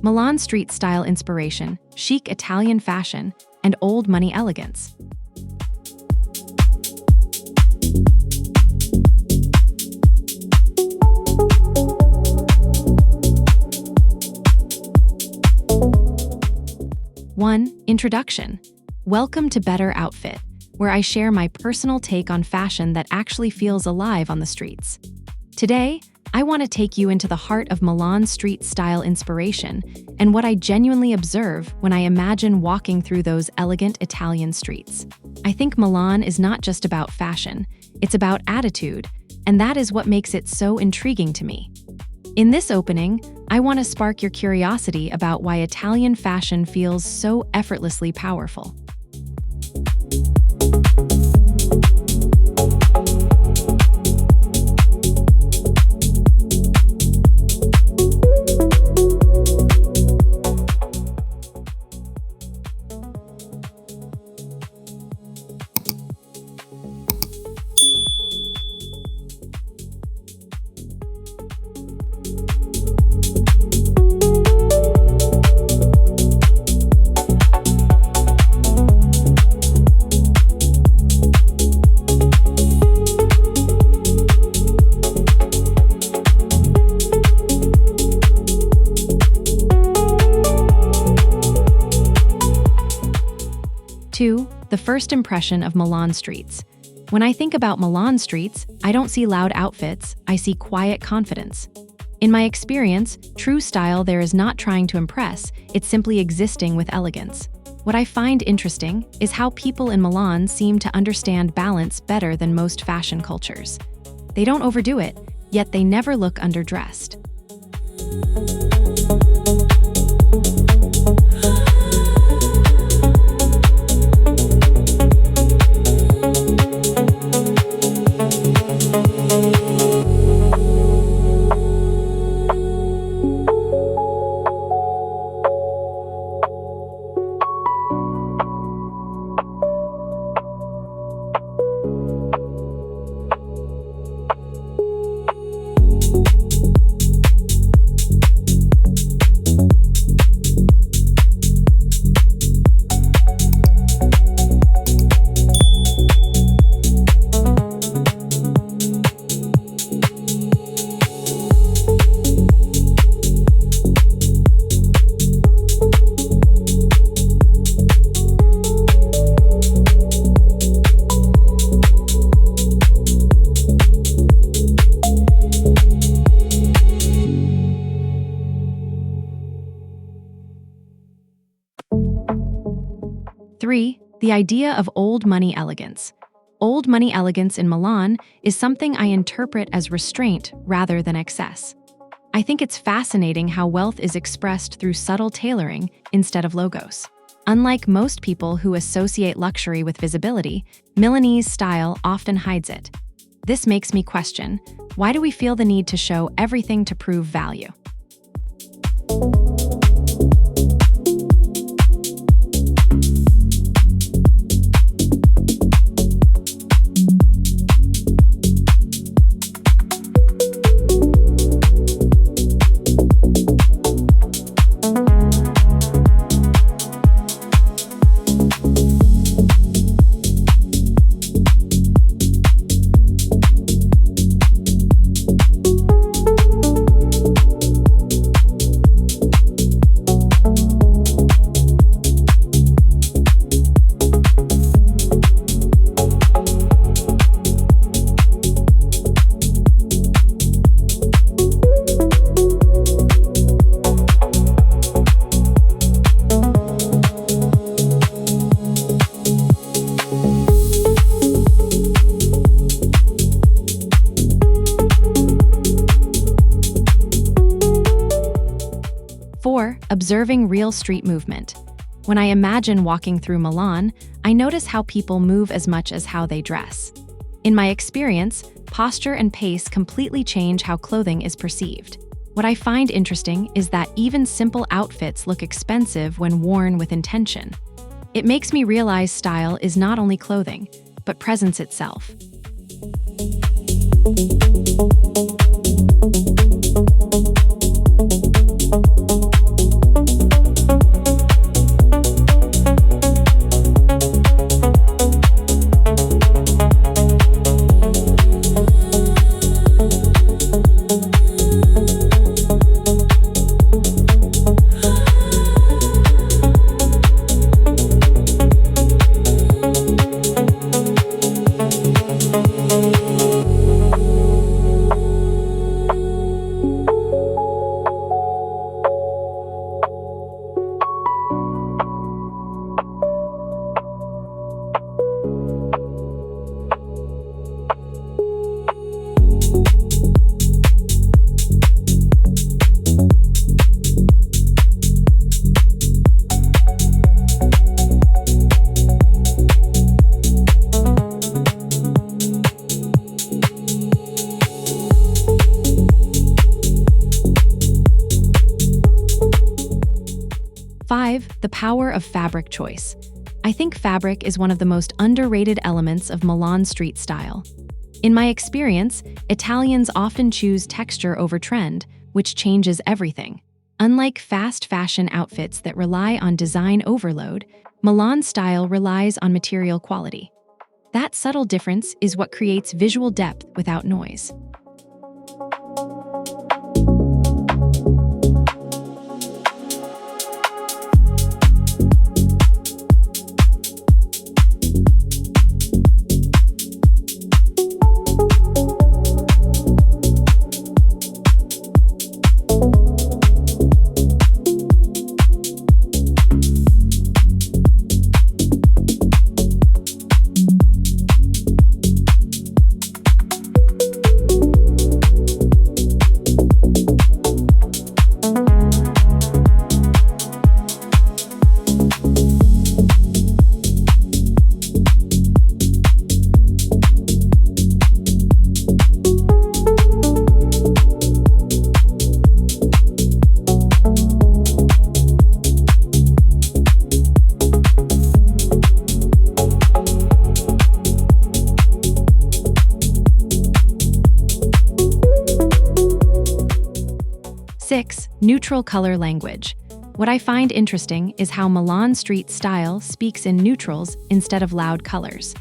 Milan street style inspiration, chic Italian fashion, and old money elegance. Introduction. Welcome to Better Outfit, where I share my personal take on fashion that actually feels alive on the streets. Today, I want to take you into the heart of Milan street style inspiration and what I genuinely observe when I imagine walking through those elegant Italian streets. I think Milan is not just about fashion, it's about attitude, and that is what makes it so intriguing to me. In this opening, I want to spark your curiosity about why Italian fashion feels so effortlessly powerful. The first impression of Milan streets. When I think about Milan streets, I don't see loud outfits, I see quiet confidence. In my experience, true style there is not trying to impress, it's simply existing with elegance. What I find interesting is how people in Milan seem to understand balance better than most fashion cultures. They don't overdo it, yet they never look underdressed. The idea of old money elegance. Old money elegance in Milan is something I interpret as restraint rather than excess. I think it's fascinating how wealth is expressed through subtle tailoring instead of logos. Unlike most people who associate luxury with visibility, Milanese style often hides it. This makes me question, why do we feel the need to show everything to prove value? Observing real street movement. When I imagine walking through Milan, I notice how people move as much as how they dress. In my experience, posture and pace completely change how clothing is perceived. What I find interesting is that even simple outfits look expensive when worn with intention. It makes me realize style is not only clothing, but presence itself. the power of fabric choice. I think fabric is one of the most underrated elements of Milan street style. In my experience, Italians often choose texture over trend, which changes everything. Unlike fast fashion outfits that rely on design overload, Milan style relies on material quality. That subtle difference is what creates visual depth without noise. 6. Neutral color language. What I find interesting is how Milan street style speaks in neutrals instead of loud colors.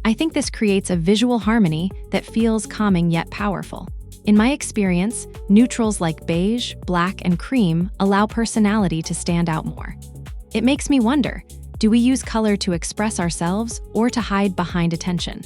I think this creates a visual harmony that feels calming yet powerful. In my experience, neutrals like beige, black, and cream allow personality to stand out more. It makes me wonder, do we use color to express ourselves or to hide behind attention?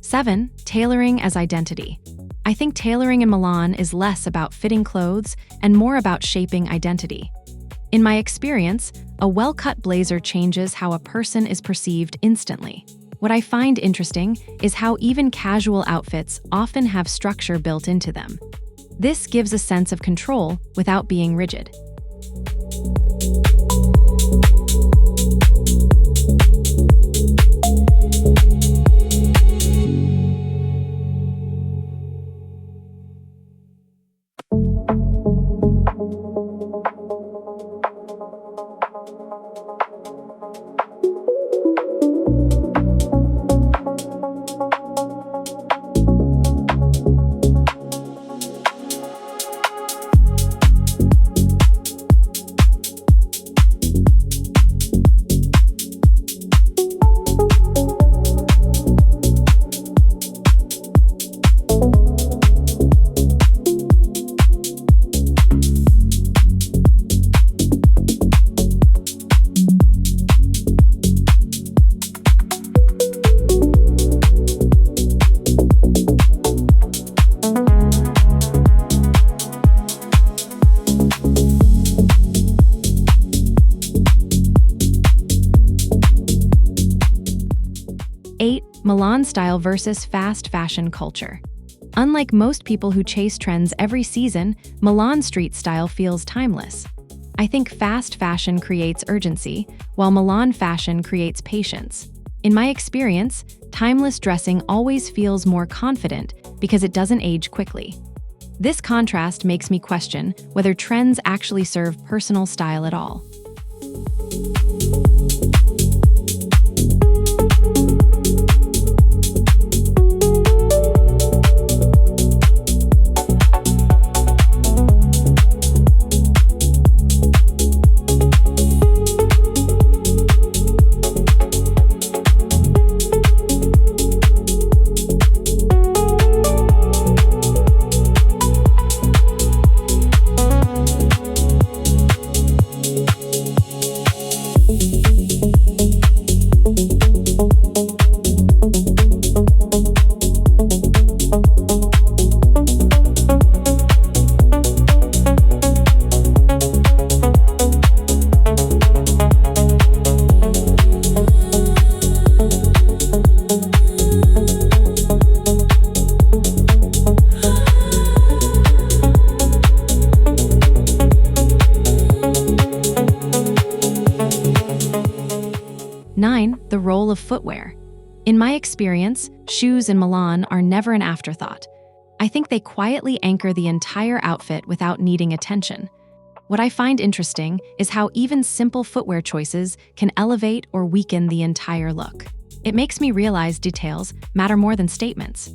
Seven, tailoring as identity. I think tailoring in Milan is less about fitting clothes and more about shaping identity. In my experience, a well-cut blazer changes how a person is perceived instantly. What I find interesting is how even casual outfits often have structure built into them. This gives a sense of control without being rigid. 8. Milan style versus fast fashion culture. Unlike most people who chase trends every season, Milan street style feels timeless. I think fast fashion creates urgency, while Milan fashion creates patience. In my experience, timeless dressing always feels more confident because it doesn't age quickly. This contrast makes me question whether trends actually serve personal style at all. 9. The role of footwear. In my experience, shoes in Milan are never an afterthought. I think they quietly anchor the entire outfit without needing attention. What I find interesting is how even simple footwear choices can elevate or weaken the entire look. It makes me realize details matter more than statements.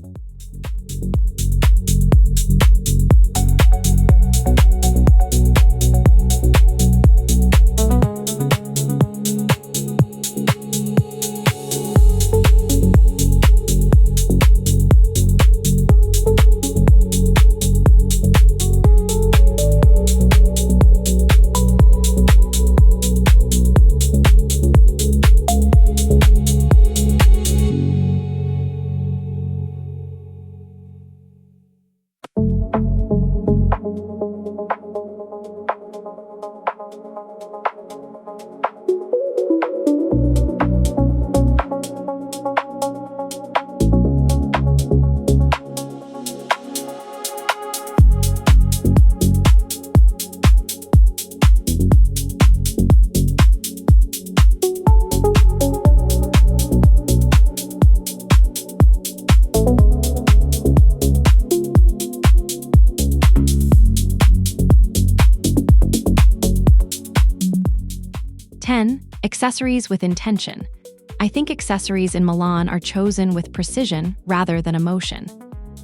Accessories with intention. I think accessories in Milan are chosen with precision rather than emotion.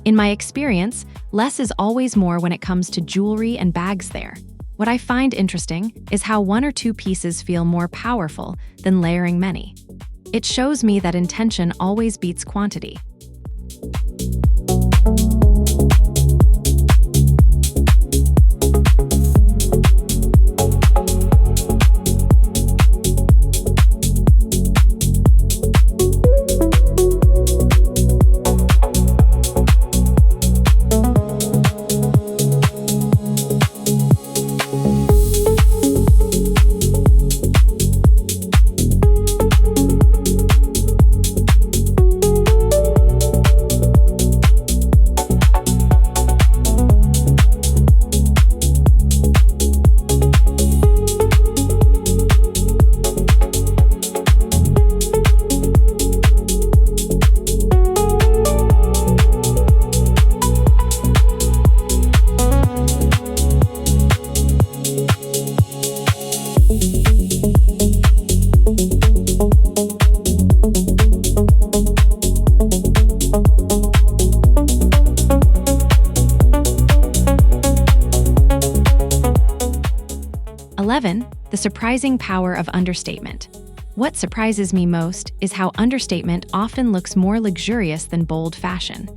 In my experience, less is always more when it comes to jewelry and bags there. What I find interesting is how one or two pieces feel more powerful than layering many. It shows me that intention always beats quantity. The surprising power of understatement. What surprises me most is how understatement often looks more luxurious than bold fashion.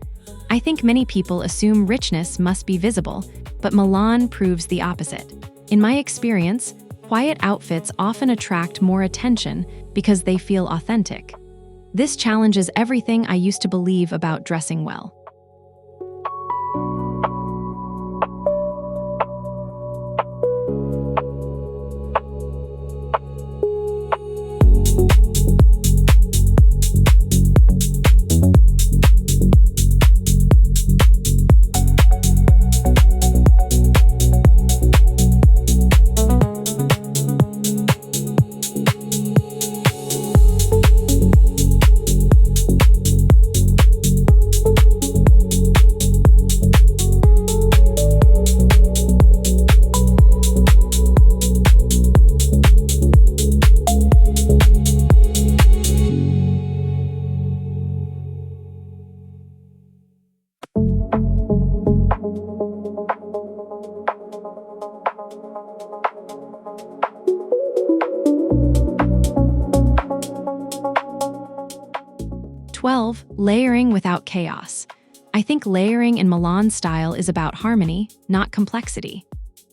I think many people assume richness must be visible, but Milan proves the opposite. In my experience, quiet outfits often attract more attention because they feel authentic. This challenges everything I used to believe about dressing well. Layering without chaos. I think layering in Milan style is about harmony, not complexity.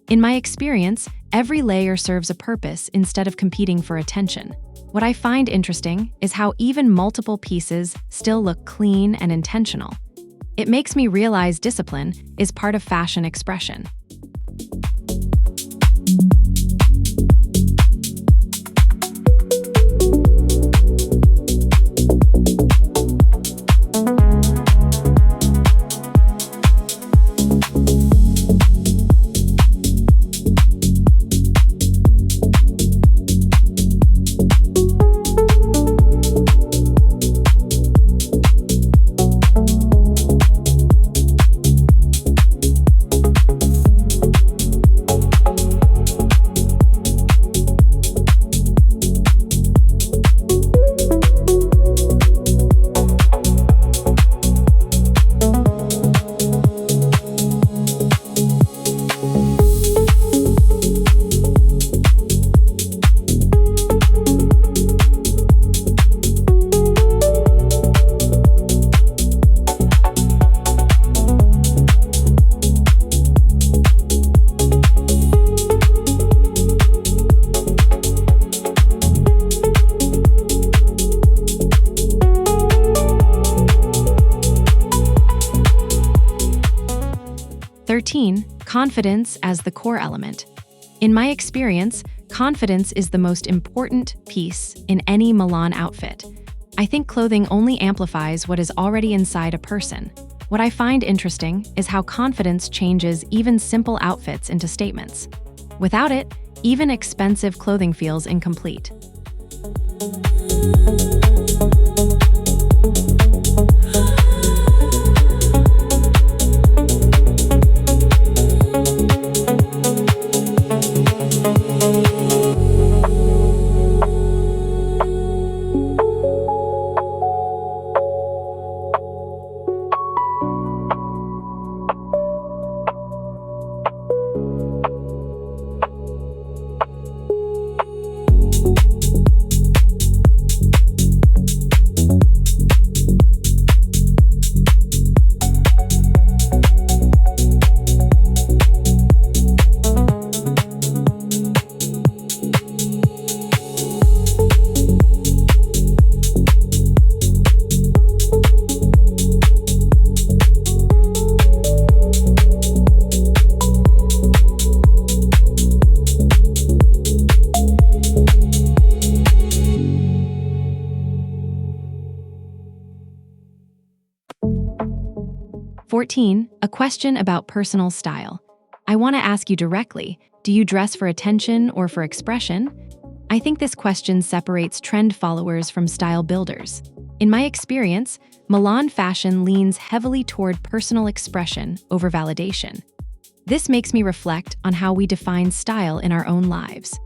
In my experience, every layer serves a purpose instead of competing for attention. What I find interesting is how even multiple pieces still look clean and intentional. It makes me realize discipline is part of fashion expression. 13. Confidence as the core element. In my experience, confidence is the most important piece in any Milan outfit. I think clothing only amplifies what is already inside a person. What I find interesting is how confidence changes even simple outfits into statements. Without it, even expensive clothing feels incomplete. 14. A question about personal style. I want to ask you directly, do you dress for attention or for expression? I think this question separates trend followers from style builders. In my experience, Milan fashion leans heavily toward personal expression over validation. This makes me reflect on how we define style in our own lives.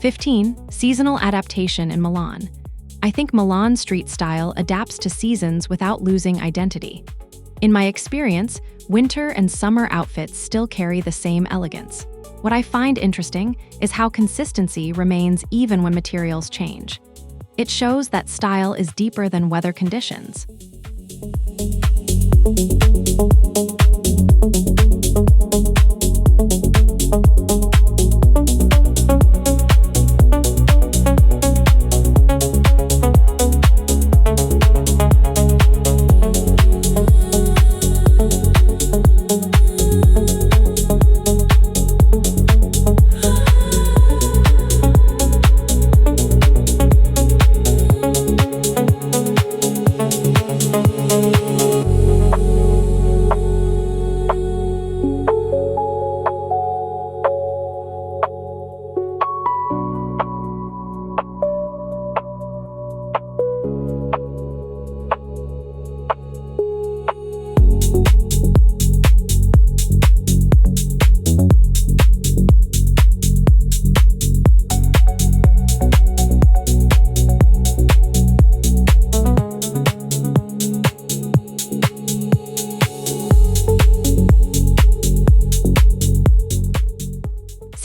15. Seasonal adaptation in Milan. I think Milan street style adapts to seasons without losing identity. In my experience, winter and summer outfits still carry the same elegance. What I find interesting is how consistency remains even when materials change. It shows that style is deeper than weather conditions.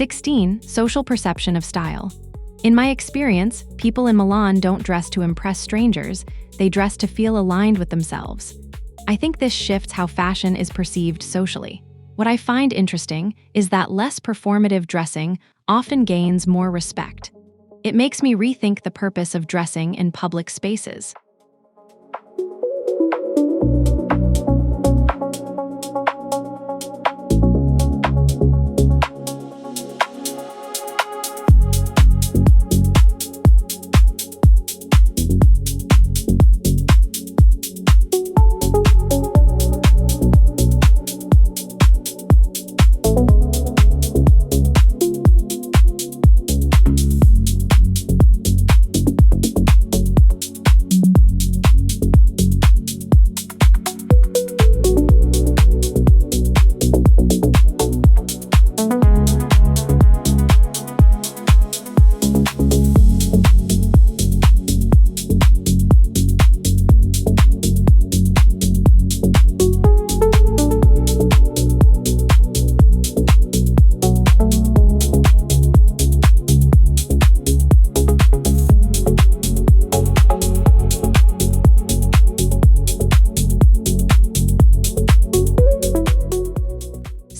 16. Social perception of style. In my experience, people in Milan don't dress to impress strangers, they dress to feel aligned with themselves. I think this shifts how fashion is perceived socially. What I find interesting is that less performative dressing often gains more respect. It makes me rethink the purpose of dressing in public spaces.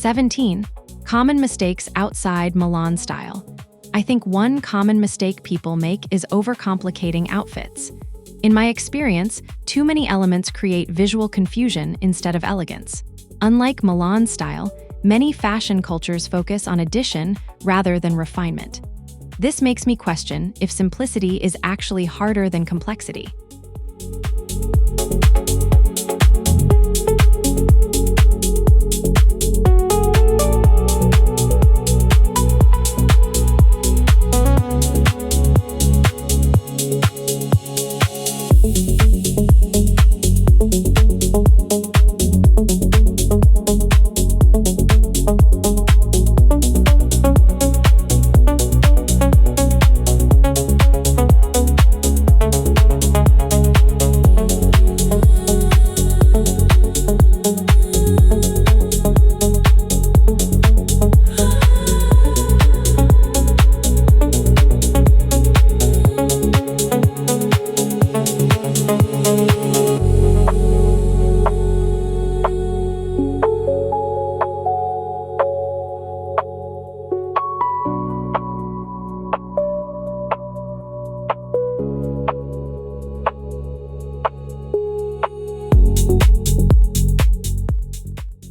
17. Common mistakes outside Milan style. I think one common mistake people make is overcomplicating outfits. In my experience, too many elements create visual confusion instead of elegance. Unlike Milan style, many fashion cultures focus on addition rather than refinement. This makes me question if simplicity is actually harder than complexity.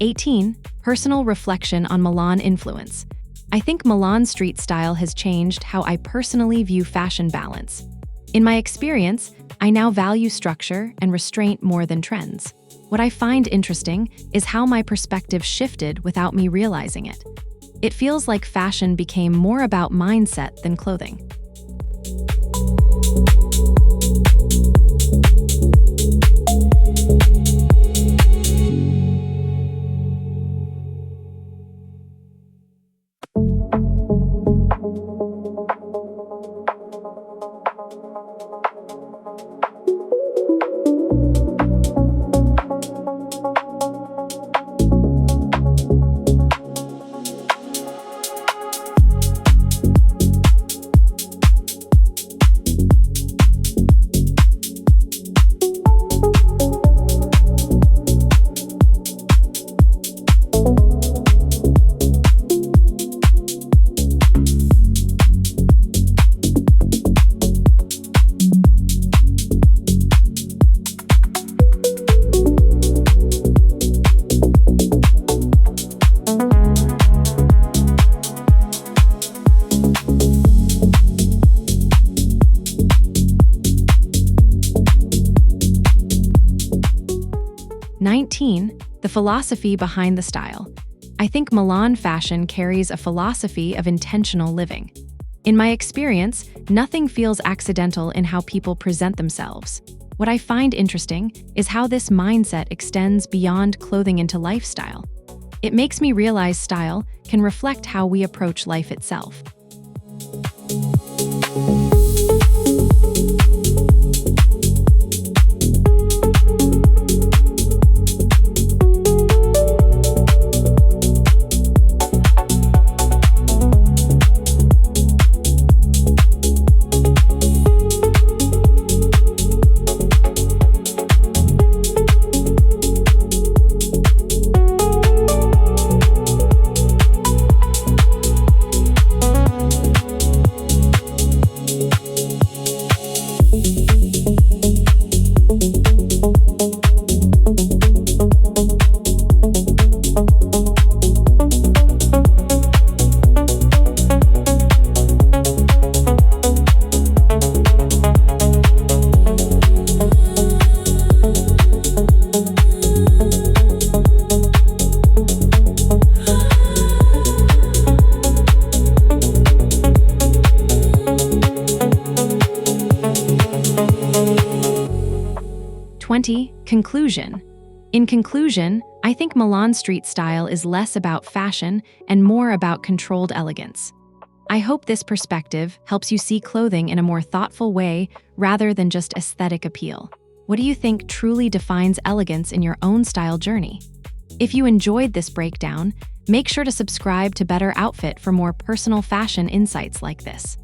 18. Personal reflection on Milan influence. I think Milan street style has changed how I personally view fashion balance. In my experience, I now value structure and restraint more than trends. What I find interesting is how my perspective shifted without me realizing it. It feels like fashion became more about mindset than clothing. 19. The philosophy behind the style. I think Milan fashion carries a philosophy of intentional living. In my experience, nothing feels accidental in how people present themselves. What I find interesting is how this mindset extends beyond clothing into lifestyle. It makes me realize style can reflect how we approach life itself. 20. Conclusion. In conclusion, I think Milan street style is less about fashion and more about controlled elegance. I hope this perspective helps you see clothing in a more thoughtful way rather than just aesthetic appeal. What do you think truly defines elegance in your own style journey? If you enjoyed this breakdown, make sure to subscribe to Better Outfit for more personal fashion insights like this.